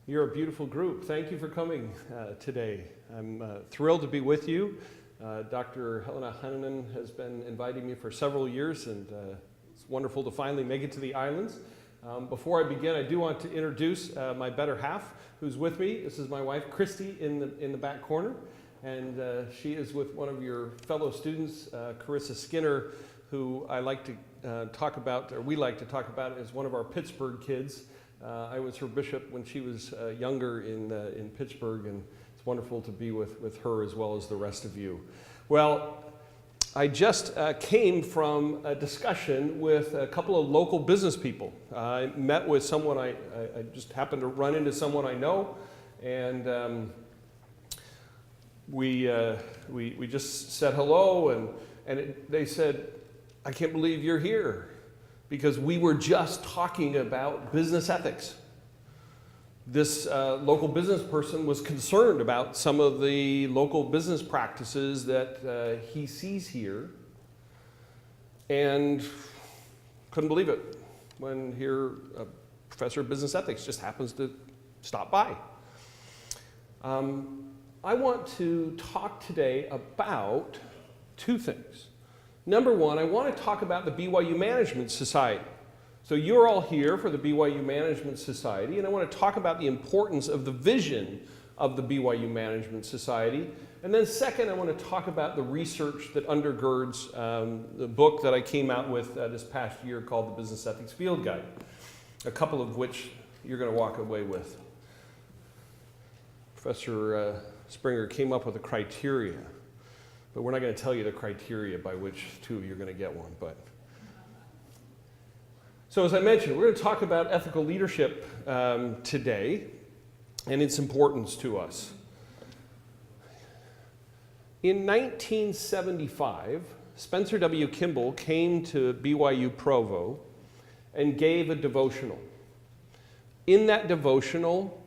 You're a beautiful group. Thank you for coming today. I'm thrilled to be with you. Dr. Helena Hannanen has been inviting me for several years, and it's wonderful to finally make it to the islands. Before I begin, I do want to introduce my better half who's with me. This is my wife, Christy, in the back corner, and she is with one of your fellow students, Carissa Skinner, who I like to talk about, or we like to talk about as one of our Pittsburgh kids. I was her bishop when she was younger in Pittsburgh, and it's wonderful to be with her as well as the rest of you. Well, I just came from a discussion with a couple of local business people. I met with someone, I just happened to run into someone I know, and we just said hello, and they said, "I can't believe you're here," because we were just talking about business ethics. This local business person was concerned about some of the local business practices that he sees here, and couldn't believe it when here a professor of business ethics just happens to stop by. I want to talk today about two things. Number one, I want to talk about the BYU Management Society. So you're all here for the BYU Management Society, and I want to talk about the importance of the vision of the BYU Management Society. And then second, I want to talk about the research that undergirds the book that I came out with this past year called the Business Ethics Field Guide, a couple of which you're going to walk away with. Professor Springer came up with a criteria, but we're not going to tell you the criteria by which two of you are going to get one. So as I mentioned, we're going to talk about ethical leadership today and its importance to us. In 1975, Spencer W. Kimball came to BYU Provo and gave a devotional. In that devotional,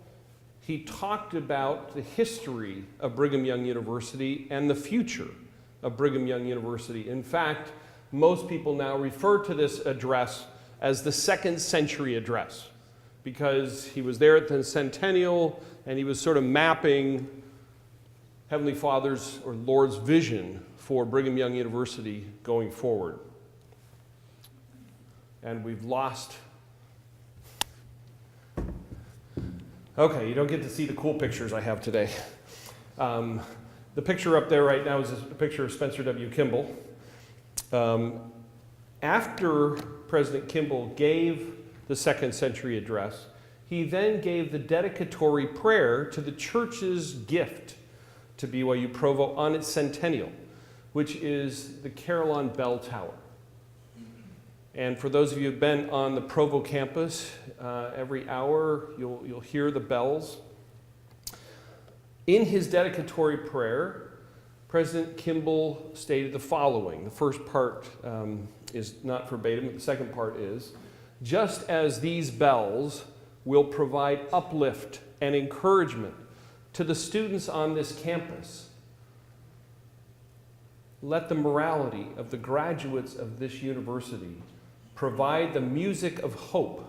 he talked about the history of Brigham Young University and the future of Brigham Young University. In fact, most people now refer to this address as the Second Century Address, because he was there at the centennial and he was sort of mapping Heavenly Father's or Lord's vision for Brigham Young University going forward. And we've lost. Okay, you don't get to see the cool pictures I have today. The picture up there right now is a picture of Spencer W. Kimball. After President Kimball gave the Second Century Address, he then gave the dedicatory prayer to the church's gift to BYU Provo on its centennial, which is the Carillon Bell Tower. And for those of you who have been on the Provo campus, every hour you'll hear the bells. In his dedicatory prayer, President Kimball stated the following. The first part is not verbatim, but the second part is, "Just as these bells will provide uplift and encouragement to the students on this campus, let the morality of the graduates of this university provide the music of hope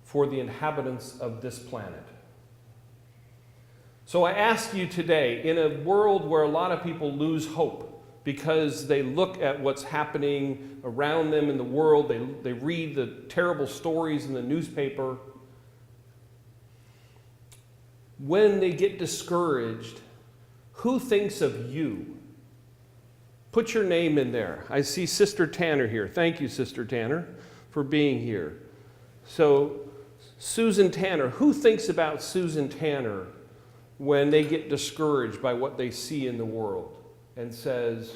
for the inhabitants of this planet." So I ask you today, in a world where a lot of people lose hope because they look at what's happening around them in the world, they read the terrible stories in the newspaper, when they get discouraged, who thinks of you? Put your name in there. I see Sister Tanner here. Thank you, Sister Tanner, for being here. So, Susan Tanner, who thinks about Susan Tanner when they get discouraged by what they see in the world and says,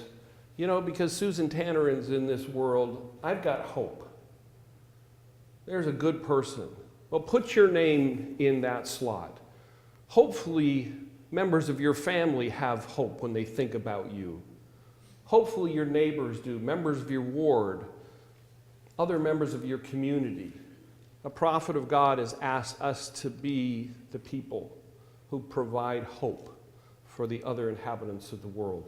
you know, because Susan Tanner is in this world, I've got hope. There's a good person. Well, put your name in that slot. Hopefully, members of your family have hope when they think about you. Hopefully your neighbors do, members of your ward, other members of your community. A prophet of God has asked us to be the people who provide hope for the other inhabitants of the world.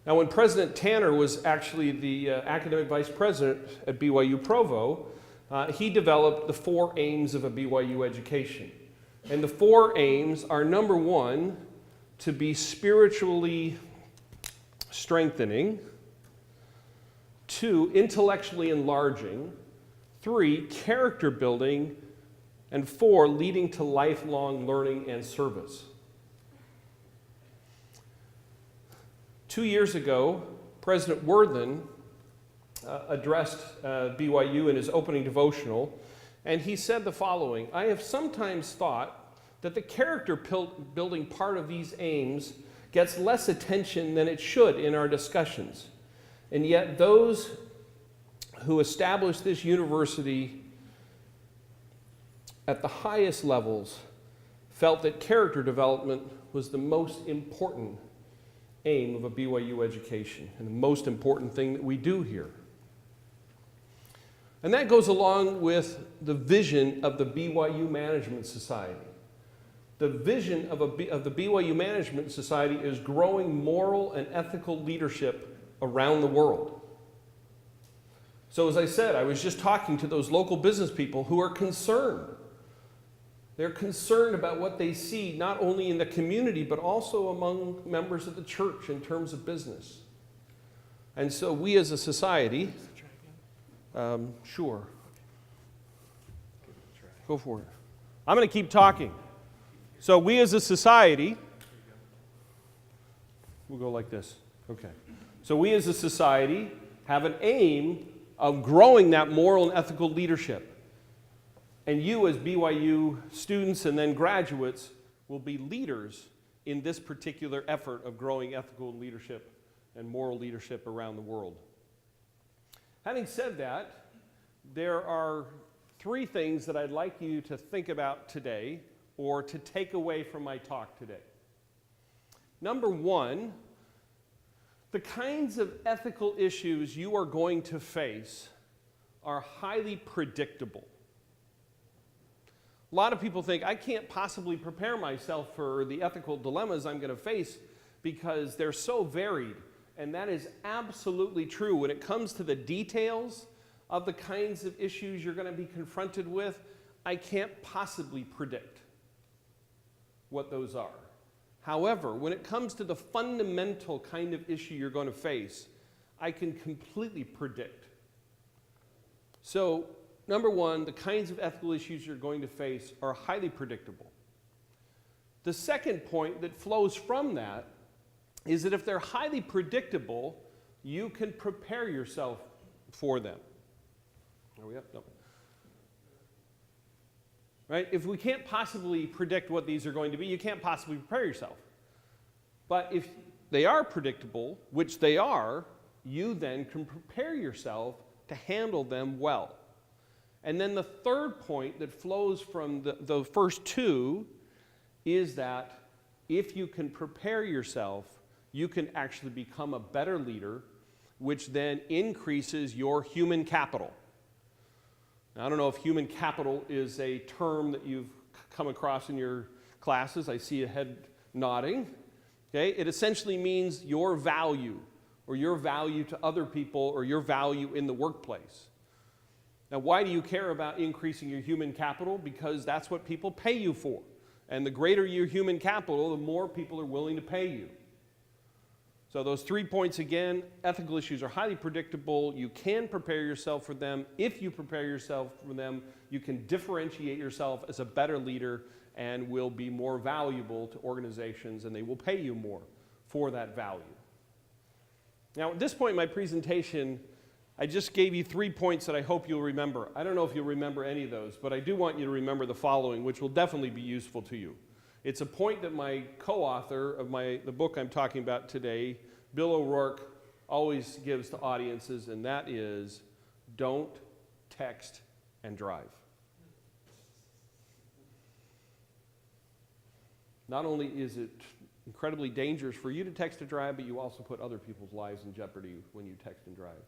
Now, when President Tanner was actually the academic vice president at BYU Provo, he developed the 4 aims of a BYU education. And the 4 aims are, number 1, to be spiritually strengthening, 2, intellectually enlarging, 3, character building, and 4, leading to lifelong learning and service. 2 years ago, President Worthen addressed BYU in his opening devotional, and he said the following: "I have sometimes thought that the character building part of these aims gets less attention than it should in our discussions. And yet those who established this university at the highest levels felt that character development was the most important aim of a BYU education and the most important thing that we do here." And that goes along with the vision of the BYU Management Society. The vision of the BYU Management Society is growing moral and ethical leadership around the world. So as I said, I was just talking to those local business people who are concerned. They're concerned about what they see, not only in the community, but also among members of the church in terms of business. And so we as a society, sure. Go for it. I'm going to keep talking. So we as a society, we'll go like this. Okay. So we as a society have an aim of growing that moral and ethical leadership. And you as BYU students and then graduates will be leaders in this particular effort of growing ethical leadership and moral leadership around the world. Having said that, there are 3 things that I'd like you to think about today or to take away from my talk today. Number 1, the kinds of ethical issues you are going to face are highly predictable. A lot of people think, I can't possibly prepare myself for the ethical dilemmas I'm going to face because they're so varied. And that is absolutely true. When it comes to the details of the kinds of issues you're going to be confronted with, I can't possibly predict what those are. However, when it comes to the fundamental kind of issue you're going to face, I can completely predict. So, number 1, the kinds of ethical issues you're going to face are highly predictable. The second point that flows from that is that if they're highly predictable, you can prepare yourself for them. Are we up? No. Right? If we can't possibly predict what these are going to be, you can't possibly prepare yourself. But if they are predictable, which they are, you then can prepare yourself to handle them well. And then the third point that flows from the first 2 is that if you can prepare yourself, you can actually become a better leader, which then increases your human capital. Now, I don't know if human capital is a term that you've come across in your classes. I see a head nodding. Okay? It essentially means your value, or your value to other people, or your value in the workplace. Now, why do you care about increasing your human capital? Because that's what people pay you for. And the greater your human capital, the more people are willing to pay you. So those 3 points again, ethical issues are highly predictable. You can prepare yourself for them. If you prepare yourself for them, you can differentiate yourself as a better leader and will be more valuable to organizations, and they will pay you more for that value. Now, at this point in my presentation, I just gave you 3 points that I hope you'll remember. I don't know if you'll remember any of those, but I do want you to remember the following, which will definitely be useful to you. It's a point that my co-author of the book I'm talking about today, Bill O'Rourke, always gives to audiences, and that is, don't text and drive. Not only is it incredibly dangerous for you to text and drive, but you also put other people's lives in jeopardy when you text and drive.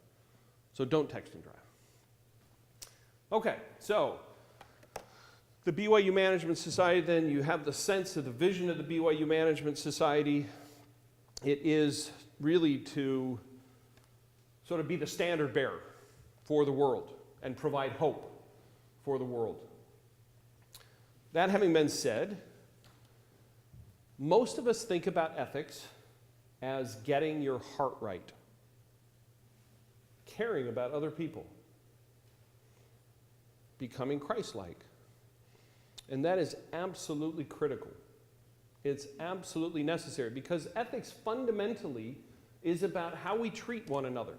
So don't text and drive. Okay, so the BYU Management Society, then you have the sense of the vision of the BYU Management Society. It is really to sort of be the standard bearer for the world and provide hope for the world. That having been said, most of us think about ethics as getting your heart right, caring about other people, becoming Christ-like. And that is absolutely critical. It's absolutely necessary because ethics fundamentally is about how we treat one another.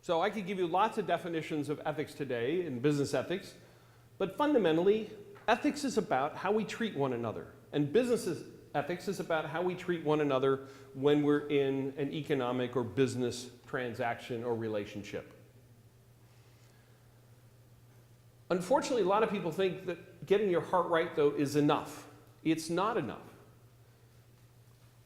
So I could give you lots of definitions of ethics today in business ethics, but fundamentally, ethics is about how we treat one another. And business ethics is about how we treat one another when we're in an economic or business transaction or relationship. Unfortunately, a lot of people think that getting your heart right, though, is enough. It's not enough.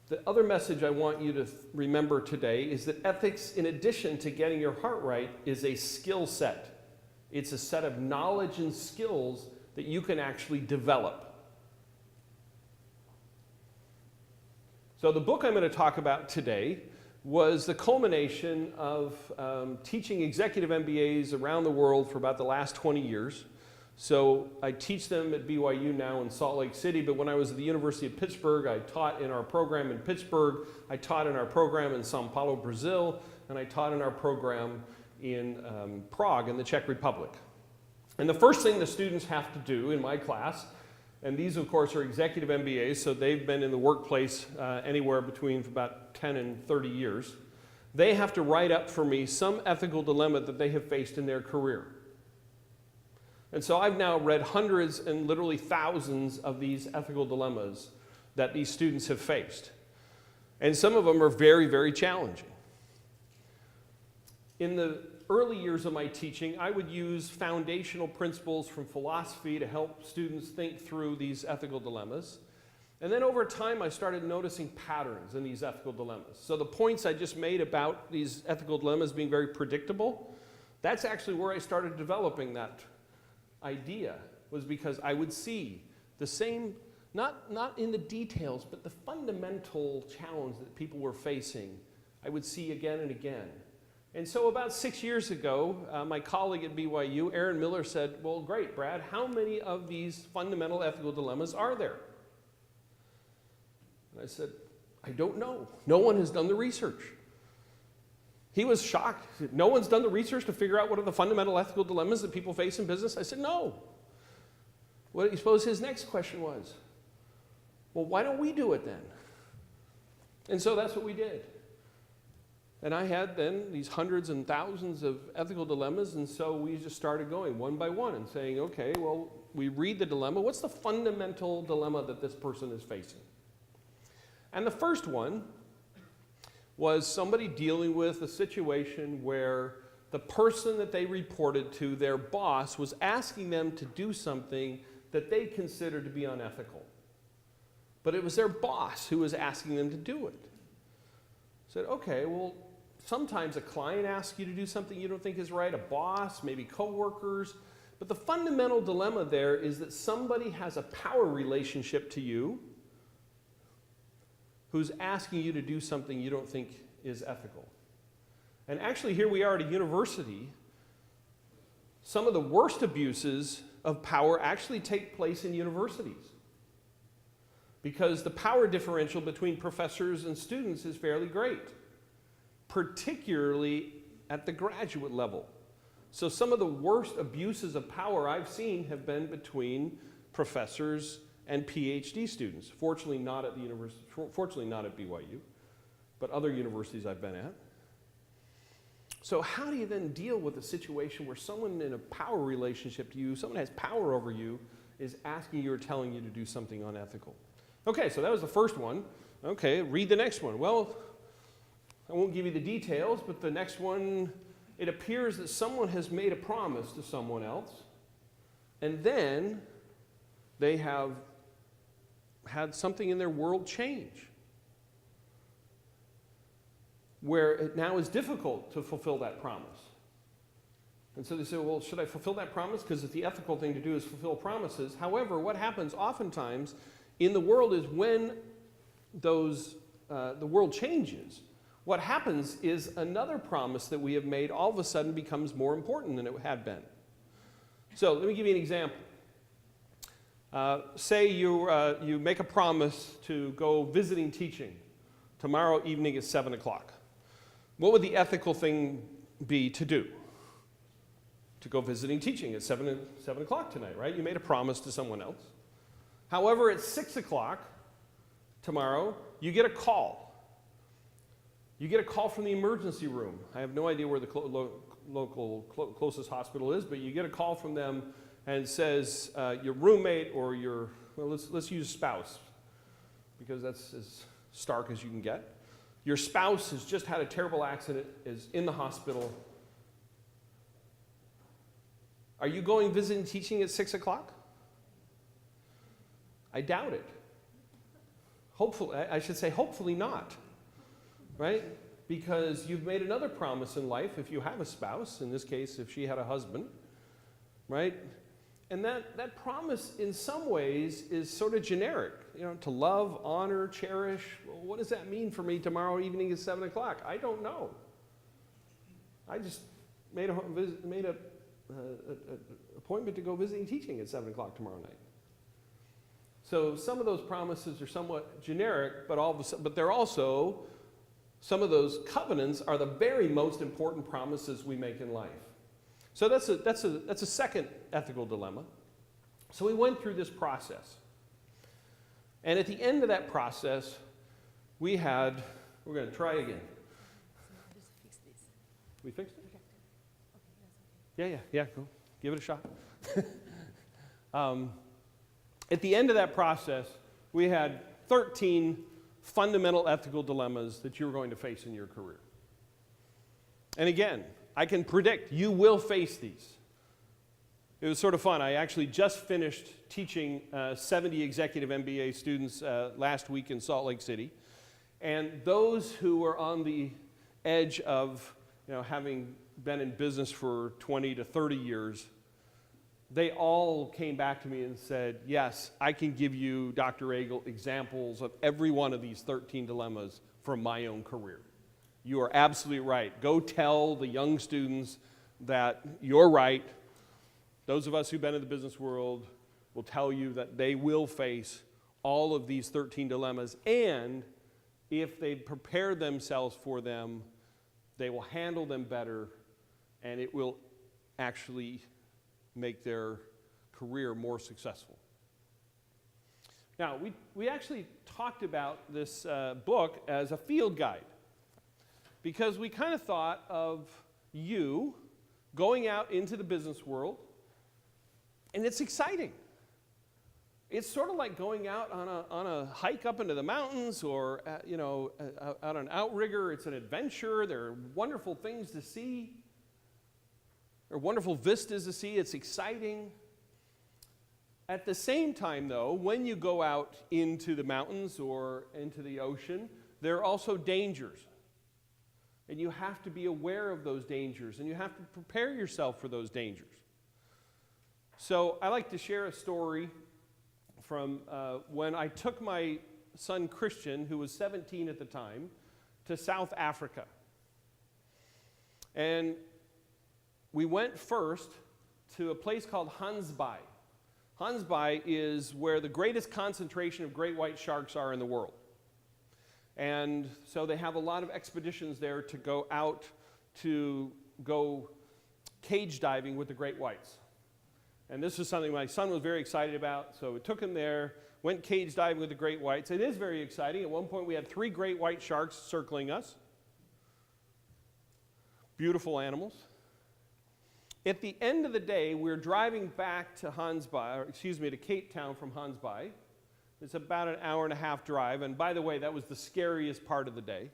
The other message I want you to remember today is that ethics, in addition to getting your heart right, is a skill set. It's a set of knowledge and skills that you can actually develop. So the book I'm going to talk about today was the culmination of teaching executive MBAs around the world for about the last 20 years. So I teach them at BYU now in Salt Lake City, but when I was at the University of Pittsburgh, I taught in our program in Pittsburgh, I taught in our program in Sao Paulo, Brazil, and I taught in our program in Prague in the Czech Republic. And the first thing the students have to do in my class, and these of course are executive MBAs, so they've been in the workplace anywhere between about 10 and 30 years, they have to write up for me some ethical dilemma that they have faced in their career. And so I've now read hundreds and literally thousands of these ethical dilemmas that these students have faced. And some of them are very, very challenging. In the early years of my teaching, I would use foundational principles from philosophy to help students think through these ethical dilemmas. And then over time, I started noticing patterns in these ethical dilemmas. So the points I just made about these ethical dilemmas being very predictable, that's actually where I started developing that idea, was because I would see the same, not in the details, but the fundamental challenge that people were facing, I would see again and again. And so about 6 years ago, my colleague at BYU, Aaron Miller, said, well, great, Brad, how many of these fundamental ethical dilemmas are there? And I said, I don't know. No one has done the research. He was shocked. No one's done the research to figure out what are the fundamental ethical dilemmas that people face in business? I said, no. What do you suppose his next question was? Well, why don't we do it then? And so that's what we did. And I had then these hundreds and thousands of ethical dilemmas, and so we just started going one by one and saying, okay, well, we read the dilemma. What's the fundamental dilemma that this person is facing? And the first one was somebody dealing with a situation where the person that they reported to, their boss, was asking them to do something that they considered to be unethical. But it was their boss who was asking them to do it. Said, okay, well, sometimes a client asks you to do something you don't think is right, a boss, maybe coworkers, but the fundamental dilemma there is that somebody has a power relationship to you who's asking you to do something you don't think is ethical. And actually, here we are at a university. Some of the worst abuses of power actually take place in universities, because the power differential between professors and students is fairly great, particularly at the graduate level. So some of the worst abuses of power I've seen have been between professors and PhD students. Fortunately not at the university, fortunately not at BYU, but other universities I've been at. So how do you then deal with a situation where someone in a power relationship to you, someone has power over you, is asking you or telling you to do something unethical? Okay, so that was the first one. Okay, read the next one. Well, I won't give you the details, but the next one, it appears that someone has made a promise to someone else, and then they have had something in their world change, where it now is difficult to fulfill that promise. And so they say, well, should I fulfill that promise? Because the ethical thing to do is fulfill promises. However, what happens oftentimes in the world is when the world changes, what happens is another promise that we have made all of a sudden becomes more important than it had been. So let me give you an example. Say you make a promise to go visiting teaching tomorrow evening at 7 o'clock. What would the ethical thing be to do? To go visiting teaching at 7 o'clock tonight, right? You made a promise to someone else. However, at 6 o'clock tomorrow, you get a call. You get a call from the emergency room. I have no idea where the closest hospital is, but you get a call from them and it says your roommate or let's use spouse, because that's as stark as you can get. Your spouse has just had a terrible accident, is in the hospital. Are you going visiting teaching at 6 o'clock? I doubt it. Hopefully, I should say hopefully not, right? Because you've made another promise in life if you have a spouse, in this case, if she had a husband, right? And that promise in some ways is sort of generic, to love, honor, cherish. Well, what does that mean for me tomorrow evening at 7 o'clock? I don't know. I just made a appointment to go visiting teaching at 7 o'clock tomorrow night. So some of those promises are somewhat generic, but they're also, some of those covenants are the very most important promises we make in life. So that's a second ethical dilemma. So we went through this process. And at the end of that process, we're going to try again. Just fix this. We fixed it? Okay, that's okay. Yeah, go. Give it a shot. At the end of that process, we had 13 fundamental ethical dilemmas that you were going to face in your career. And again, I can predict you will face these. It was sort of fun. I actually just finished teaching 70 executive MBA students last week in Salt Lake City. And those who were on the edge of having been in business for 20 to 30 years, they all came back to me and said, yes, I can give you, Dr. Agle, examples of every one of these 13 dilemmas from my own career. You are absolutely right. Go tell the young students that you're right. Those of us who've been in the business world will tell you that they will face all of these 13 dilemmas, and if they prepare themselves for them, they will handle them better, and it will actually make their career more successful. Now, we actually talked about this book as a field guide, because we kind of thought of you going out into the business world, and it's exciting. It's sort of like going out on a hike up into the mountains or out on an outrigger. It's an adventure. There are wonderful things to see. There are wonderful vistas to see. It's exciting. At the same time, though, when you go out into the mountains or into the ocean, there are also dangers. And you have to be aware of those dangers, and you have to prepare yourself for those dangers. So I like to share a story from when I took my son Christian, who was 17 at the time, to South Africa. And we went first to a place called Hansbaai. Hansbaai is where the greatest concentration of great white sharks are in the world. And so they have a lot of expeditions there to go out to go cage diving with the great whites. And this is something my son was very excited about, so we took him there, went cage diving with the great whites. It is very exciting. At one point we had 3 great white sharks circling us. Beautiful animals. At the end of the day, we're driving back to to Cape Town from Hansbaai. It's about an hour and a half drive, and by the way, that was the scariest part of the day.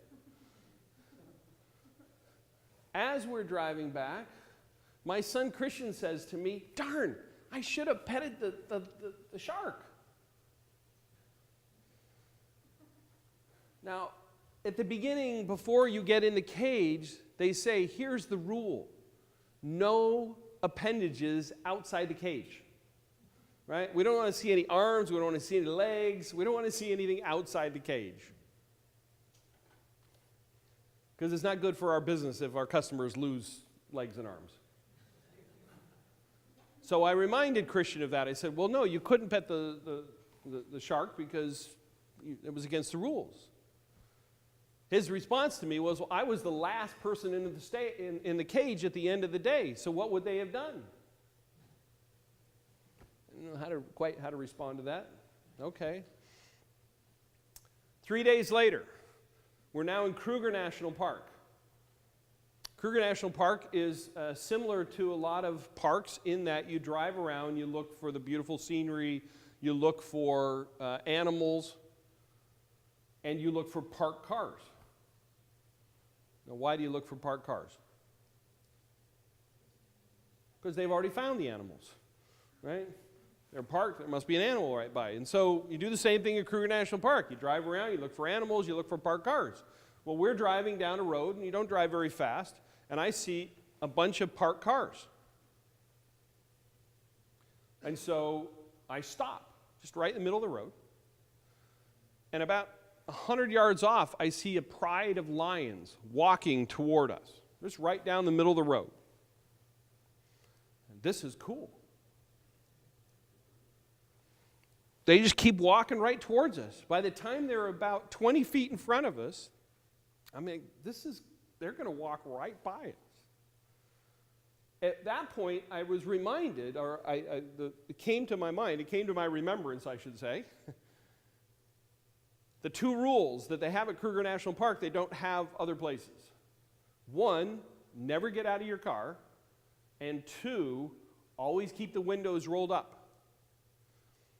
As we're driving back, my son Christian says to me, darn, I should have petted the shark. Now, at the beginning, before you get in the cage, they say, here's the rule. No appendages outside the cage. Right? We don't want to see any arms, we don't want to see any legs, we don't want to see anything outside the cage. Because it's not good for our business if our customers lose legs and arms. So I reminded Christian of that. I said, well, no, you couldn't pet the shark because it was against the rules. His response to me was, well, I was the last person in the cage at the end of the day, so what would they have done? I don't know quite how to respond to that. Okay. 3 days later, we're now in Kruger National Park. Kruger National Park is similar to a lot of parks in that you drive around, you look for the beautiful scenery, you look for animals, and you look for parked cars. Now, why do you look for parked cars? Because they've already found the animals, right? They're parked, there must be an animal right by. And so you do the same thing at Kruger National Park. You drive around, you look for animals, you look for parked cars. Well, we're driving down a road, and you don't drive very fast, and I see a bunch of parked cars. And so I stop, just right in the middle of the road. And about 100 yards off, I see a pride of lions walking toward us, just right down the middle of the road. And this is cool. They just keep walking right towards us. By the time they're about 20 feet in front of us, I mean, they're going to walk right by us. At that point, I was reminded, or it came to my mind, it came to my remembrance, I should say, the two rules that they have at Kruger National Park, they don't have other places. One, never get out of your car, and two, always keep the windows rolled up.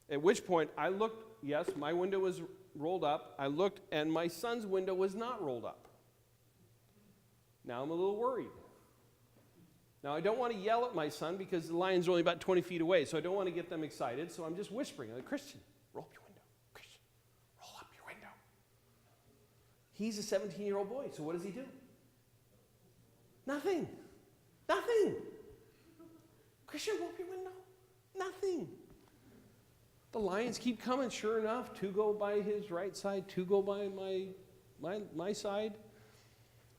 At which point, I looked, yes, my window was rolled up. I looked, and my son's window was not rolled up. Now I'm a little worried. Now, I don't want to yell at my son because the lion's only about 20 feet away, so I don't want to get them excited, so I'm just whispering, like, Christian, roll up your window. Christian, roll up your window. He's a 17-year-old boy, so what does he do? Nothing. Nothing. Christian, roll up your window. Nothing. The lions keep coming. Sure enough, two go by his right side, two go by my side.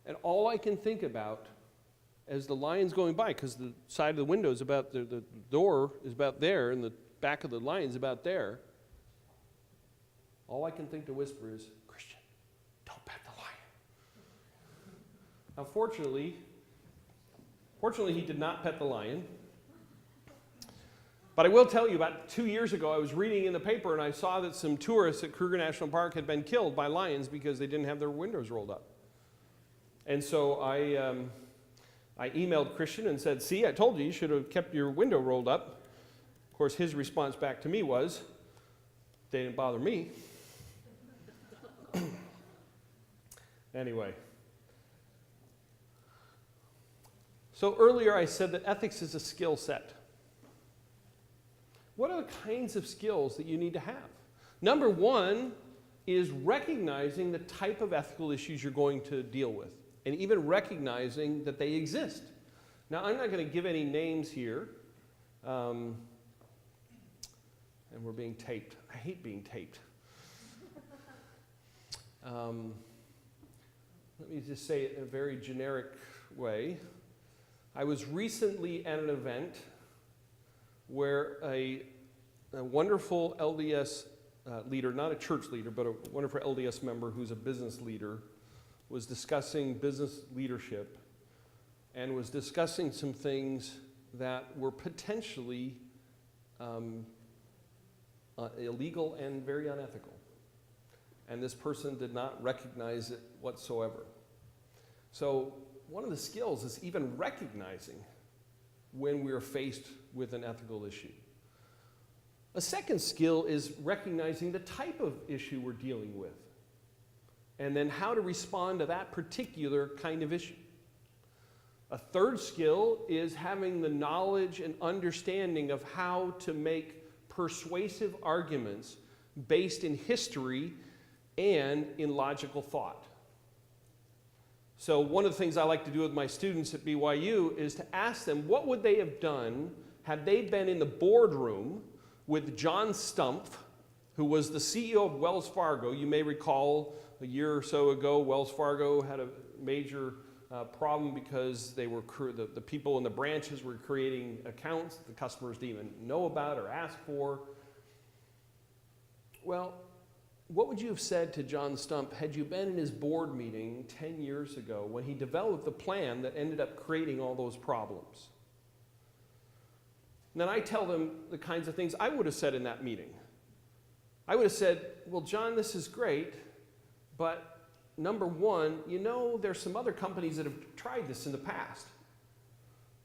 And all I can think about as the lion's going by, because the side of the window is about, the door is about there, and the back of the lion is about there, all I can think to whisper is, Christian, don't pet the lion. Now, fortunately, he did not pet the lion. But I will tell you, about 2 years ago, I was reading in the paper and I saw that some tourists at Kruger National Park had been killed by lions because they didn't have their windows rolled up. And so I emailed Christian and said, see, I told you, you should have kept your window rolled up. Of course, his response back to me was, they didn't bother me. Anyway. So earlier I said that ethics is a skill set. What are the kinds of skills that you need to have? Number one is recognizing the type of ethical issues you're going to deal with, and even recognizing that they exist. Now, I'm not going to give any names here, and we're being taped. I hate being taped. Let me just say it in a very generic way. I was recently at an event where a wonderful LDS leader, not a church leader, but a wonderful LDS member who's a business leader, was discussing business leadership and was discussing some things that were potentially illegal and very unethical. And this person did not recognize it whatsoever. So one of the skills is even recognizing when we're faced with an ethical issue. A second skill is recognizing the type of issue we're dealing with, and then how to respond to that particular kind of issue. A third skill is having the knowledge and understanding of how to make persuasive arguments based in history and in logical thought. So one of the things I like to do with my students at BYU is to ask them, what would they have done had they been in the boardroom with John Stumpf, who was the CEO of Wells Fargo. You may recall a year or so ago, Wells Fargo had a major problem because they were the people in the branches were creating accounts the customers didn't even know about or ask for. Well, what would you have said to John Stump had you been in his board meeting 10 years ago when he developed the plan that ended up creating all those problems? And then I tell them the kinds of things I would have said in that meeting. I would have said, well, John, this is great, but number one, you know there's some other companies that have tried this in the past.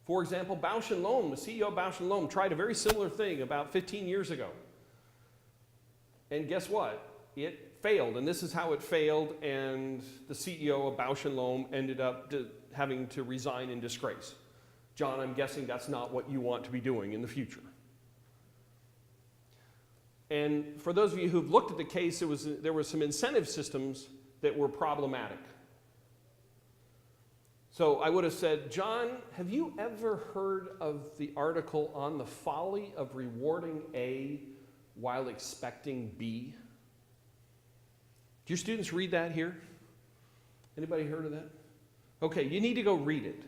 For example, Bausch & Lomb, the CEO of Bausch & Lomb tried a very similar thing about 15 years ago. And guess what? It failed, and this is how it failed, and the CEO of Bausch & Lomb ended up having to resign in disgrace. John, I'm guessing that's not what you want to be doing in the future. And for those of you who've looked at the case, there were some incentive systems that were problematic. So I would have said, John, have you ever heard of the article on the folly of rewarding A while expecting B? Do your students read that here? Anybody heard of that? Okay, you need to go read it.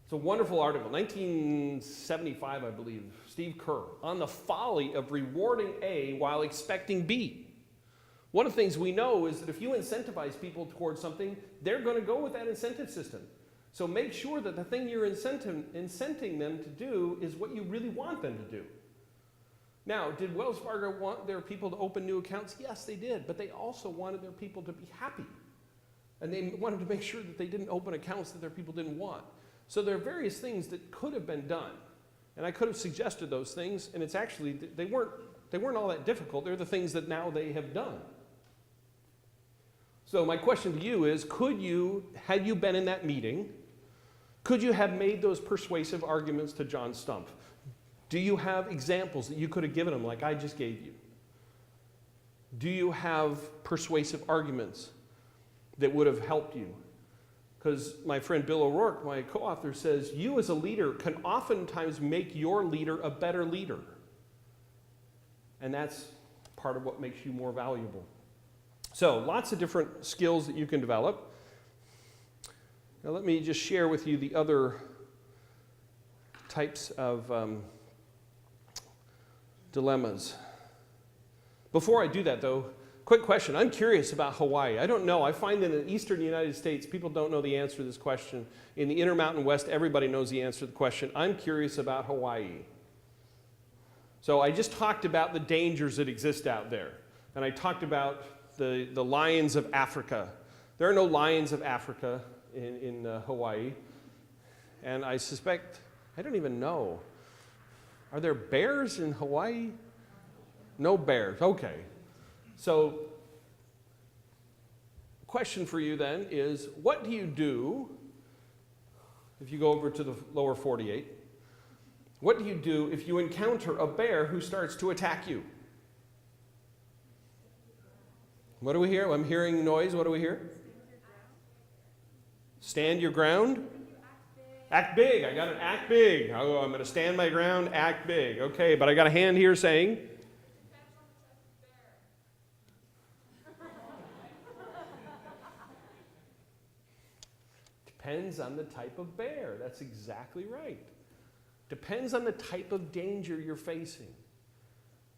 It's a wonderful article, 1975, I believe, Steve Kerr, on the folly of rewarding A while expecting B. One of the things we know is that if you incentivize people towards something, they're going to go with that incentive system. So make sure that the thing you're incenting them to do is what you really want them to do. Now, did Wells Fargo want their people to open new accounts? Yes, they did, but they also wanted their people to be happy. And they wanted to make sure that they didn't open accounts that their people didn't want. So there are various things that could have been done. And I could have suggested those things, and it's actually, they weren't all that difficult. They're the things that now they have done. So my question to you is, had you been in that meeting, could you have made those persuasive arguments to John Stump? Do you have examples that you could have given him like I just gave you? Do you have persuasive arguments that would have helped you? Because my friend Bill O'Rourke, my co-author, says you as a leader can oftentimes make your leader a better leader. And that's part of what makes you more valuable. So lots of different skills that you can develop. Now let me just share with you the other types of dilemmas. Before I do that though, quick question. I'm curious about Hawaii. I don't know. I find that in the eastern United States, people don't know the answer to this question. In the Intermountain West, everybody knows the answer to the question. I'm curious about Hawaii. So I just talked about the dangers that exist out there. And I talked about the lions of Africa. There are no lions of Africa in Hawaii. And I suspect, I don't even know. Are there bears in Hawaii? No bears. Okay. So, question for you then is, what do you do if you go over to the lower 48? What do you do if you encounter a bear who starts to attack you? What do we hear? I'm hearing noise. What do we hear? Stand your ground? Act big. I got an act big. Oh, I'm going to stand my ground, act big. Okay, but I got a hand here saying... Depends on the type of bear. That's exactly right. Depends on the type of danger you're facing.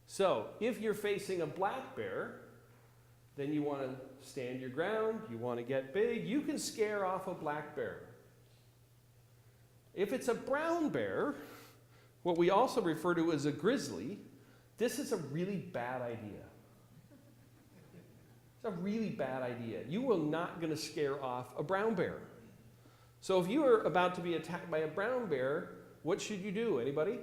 So, if you're facing a black bear, then you want to stand your ground, you want to get big, you can scare off a black bear. If it's a brown bear, what we also refer to as a grizzly, this is a really bad idea. It's a really bad idea. You are not going to scare off a brown bear. So if you are about to be attacked by a brown bear, what should you do? Anybody?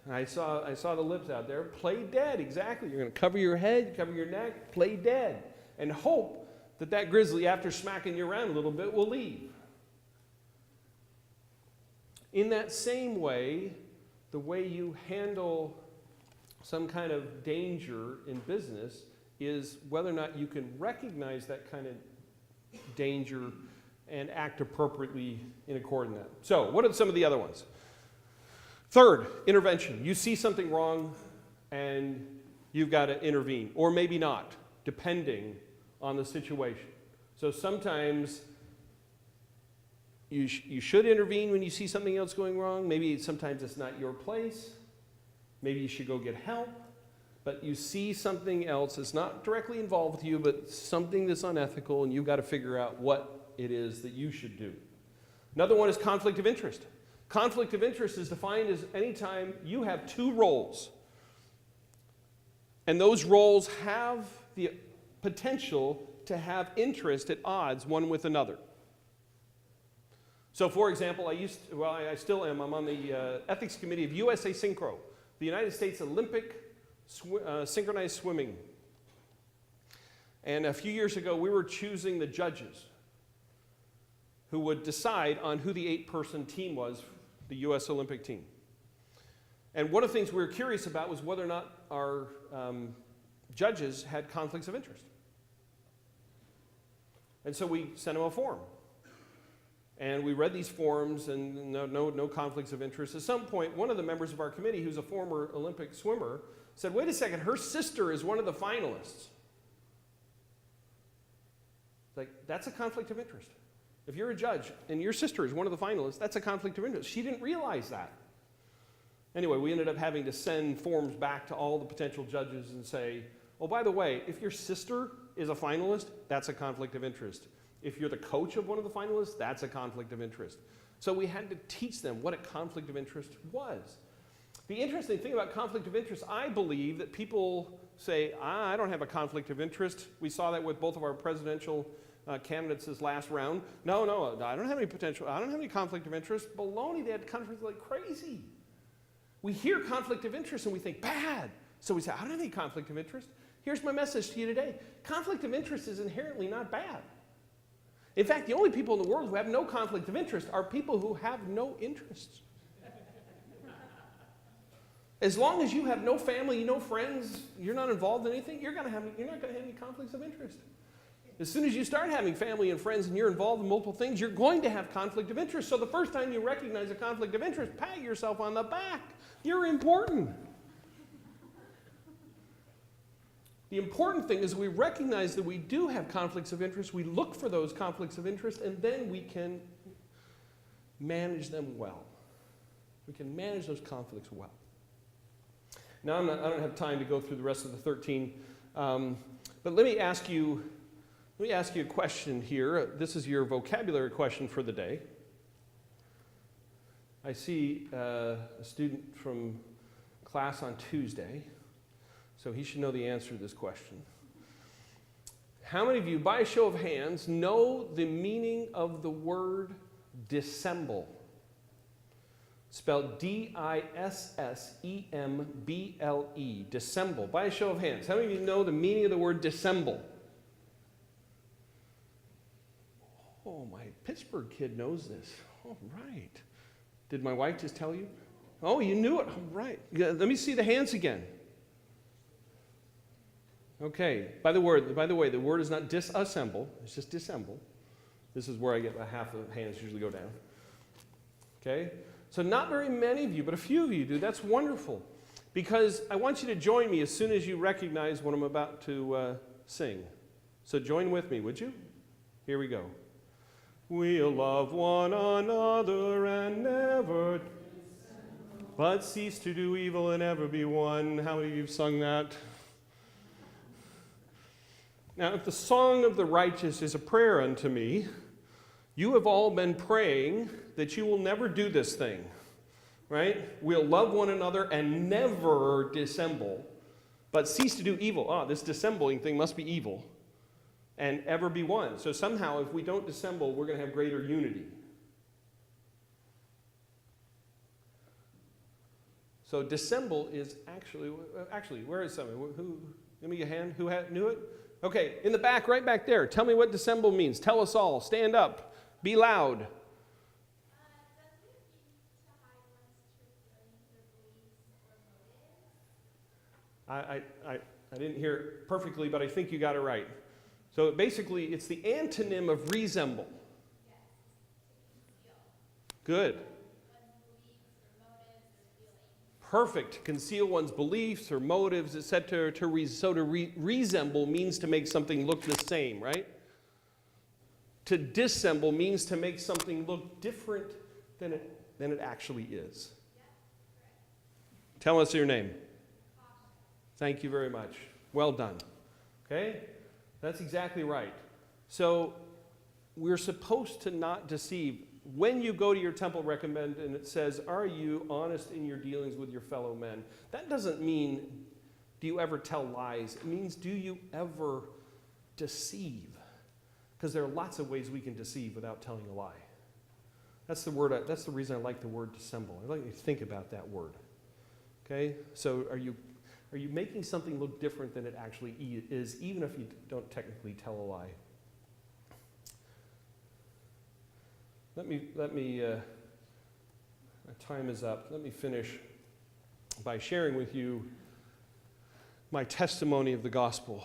I saw the lips out there. Play dead, exactly. You're going to cover your head, cover your neck, play dead, and hope that that grizzly, after smacking you around a little bit, will leave. In that same way, the way you handle some kind of danger in business is whether or not you can recognize that kind of danger and act appropriately in accordance with that. So, what are some of the other ones? Third, intervention. You see something wrong and you've got to intervene, or maybe not, depending on the situation. So sometimes you should intervene when you see something else going wrong. Maybe sometimes it's not your place. Maybe you should go get help. But you see something else that's not directly involved with you, but something that's unethical, and you've got to figure out what it is that you should do. Another one is conflict of interest. Conflict of interest is defined as any time you have two roles, and those roles have the potential to have interest at odds one with another. So, for example, I still am. I'm on the ethics committee of USA Synchro, the United States Olympic synchronized swimming. And a few years ago, we were choosing the judges who would decide on who the 8-person team was, the U.S. Olympic team. And one of the things we were curious about was whether or not our judges had conflicts of interest. And so we sent them a form. And we read these forms, and no conflicts of interest. At some point, one of the members of our committee, who's a former Olympic swimmer, said, wait a second, her sister is one of the finalists. It's like, that's a conflict of interest. If you're a judge and your sister is one of the finalists, that's a conflict of interest. She didn't realize that. Anyway, we ended up having to send forms back to all the potential judges and say, oh, by the way, if your sister is a finalist, that's a conflict of interest. If you're the coach of one of the finalists, that's a conflict of interest. So we had to teach them what a conflict of interest was. The interesting thing about conflict of interest, I believe that people say, I don't have a conflict of interest. We saw that with both of our presidential candidates this last round. No, I don't have any conflict of interest. Baloney, they had conflict like crazy. We hear conflict of interest and we think, bad. So we say, I don't have any conflict of interest. Here's my message to you today. Conflict of interest is inherently not bad. In fact, the only people in the world who have no conflict of interest are people who have no interests. As long as you have no family, no friends, you're not involved in anything, you're not going to have any conflicts of interest. As soon as you start having family and friends and you're involved in multiple things, you're going to have conflict of interest. So the first time you recognize a conflict of interest, pat yourself on the back. You're important. The important thing is we recognize that we do have conflicts of interest. We look for those conflicts of interest, and then we can manage them well. We can manage those conflicts well. Now, I don't have time to go through the rest of the 13, but let me ask you a question here. This is your vocabulary question for the day. I see a student from class on Tuesday, so he should know the answer to this question. How many of you, by a show of hands, know the meaning of the word dissemble? Spelled D-I-S-S-E-M-B-L-E, dissemble. By a show of hands, how many of you know the meaning of the word dissemble? Oh, my Pittsburgh kid knows this. All right. Did my wife just tell you? Oh, you knew it. All right. Yeah, let me see the hands again. Okay. By the way, the word is not disassemble. It's just dissemble. This is where I get about half the hands usually go down. Okay? So not very many of you, but a few of you do. That's wonderful. Because I want you to join me as soon as you recognize what I'm about to sing. So join with me, would you? Here we go. We'll love one another and never, but cease to do evil and ever be one. How many of you have sung that? Now, if the song of the righteous is a prayer unto me, you have all been praying that you will never do this thing, right? We'll love one another and never dissemble, but cease to do evil. Ah, this dissembling thing must be evil. And ever be one. So somehow, if we don't dissemble, we're going to have greater unity. So dissemble is actually, where is somebody? Who? Give me a hand. Who knew it? Okay, in the back, right back there. Tell me what dissemble means. Tell us all. Stand up. Be loud. I didn't hear it perfectly, but I think you got it right. So basically, it's the antonym of resemble. Good. Perfect. Conceal one's beliefs or motives, etc. So to resemble means to make something look the same, right? To dissemble means to make something look different than it actually is. Tell us your name. Thank you very much. Well done. Okay? That's exactly right. So we're supposed to not deceive. When you go to your temple recommend and it says, are you honest in your dealings with your fellow men? That doesn't mean, do you ever tell lies? It means, do you ever deceive? Because there are lots of ways we can deceive without telling a lie. That's the word. That's the reason I like the word dissemble. I like you to think about that word. Okay? So are you making something look different than it actually is, even if you don't technically tell a lie? Let me, my time is up. Let me finish by sharing with you my testimony of the gospel.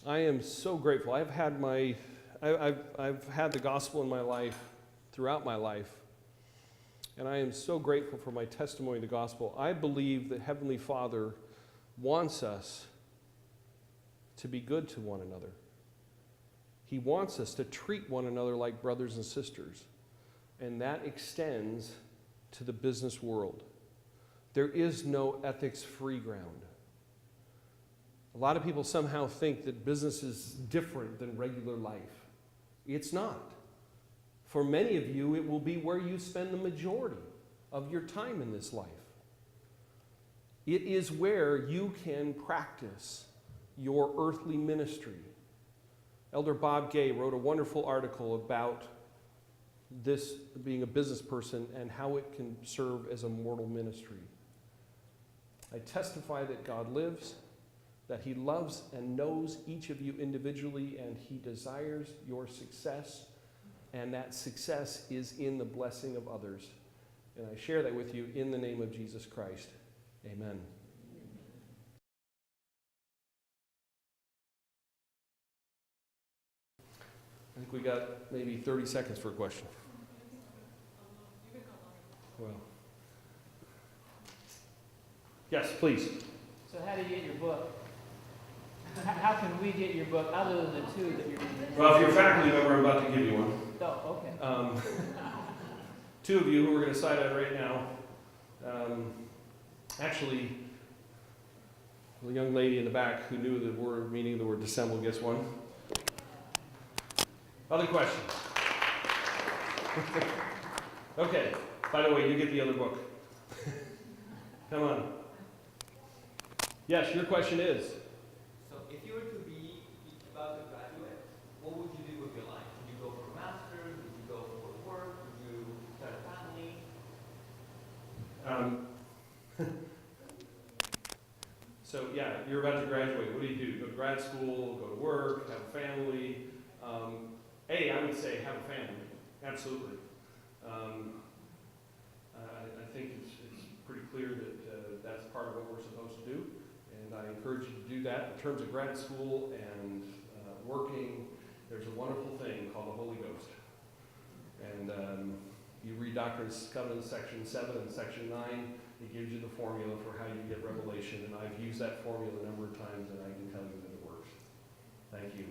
I am so grateful. I've had the gospel in my life, throughout my life, and I am so grateful for my testimony of the gospel. I believe that Heavenly Father wants us to be good to one another. He wants us to treat one another like brothers and sisters, and that extends to the business world. There is no ethics-free ground. A lot of people somehow think that business is different than regular life. It's not. For many of you, it will be where you spend the majority of your time in this life. It is where you can practice your earthly ministry. Elder Bob Gay wrote a wonderful article about this being a business person and how it can serve as a mortal ministry. I testify that God lives, that He loves and knows each of you individually, and He desires your success, and that success is in the blessing of others. And I share that with you in the name of Jesus Christ. Amen. I think we got maybe 30 seconds for a question. Well, yes, please. So how do you get your book? How can we get your book other than the two that you're going to? Well, if you're a faculty member, I'm about to give you one. Oh, okay. Two of you who are going to sign on right now. Actually, the young lady in the back who knew the word, meaning of the word dissemble, gets one. Other questions? Okay. By the way, you get the other book. Come on. Yes, your question is. So if you were to be about to graduate, what would you do with your life? Would you go for a master's? Would you go for work? Would you start a family? So yeah, you're about to graduate. What do? Go to grad school, go to work, have a family. I would say have a family. Absolutely. I think it's pretty clear that that's part of what we're supposed to do. And I encourage you to do that. In terms of grad school and working, there's a wonderful thing called the Holy Ghost. And you read Doctrines and Covenants, section 7 and section 9. It gives you the formula for how you get revelation. And I've used that formula a number of times, and I can tell you that it works. Thank you.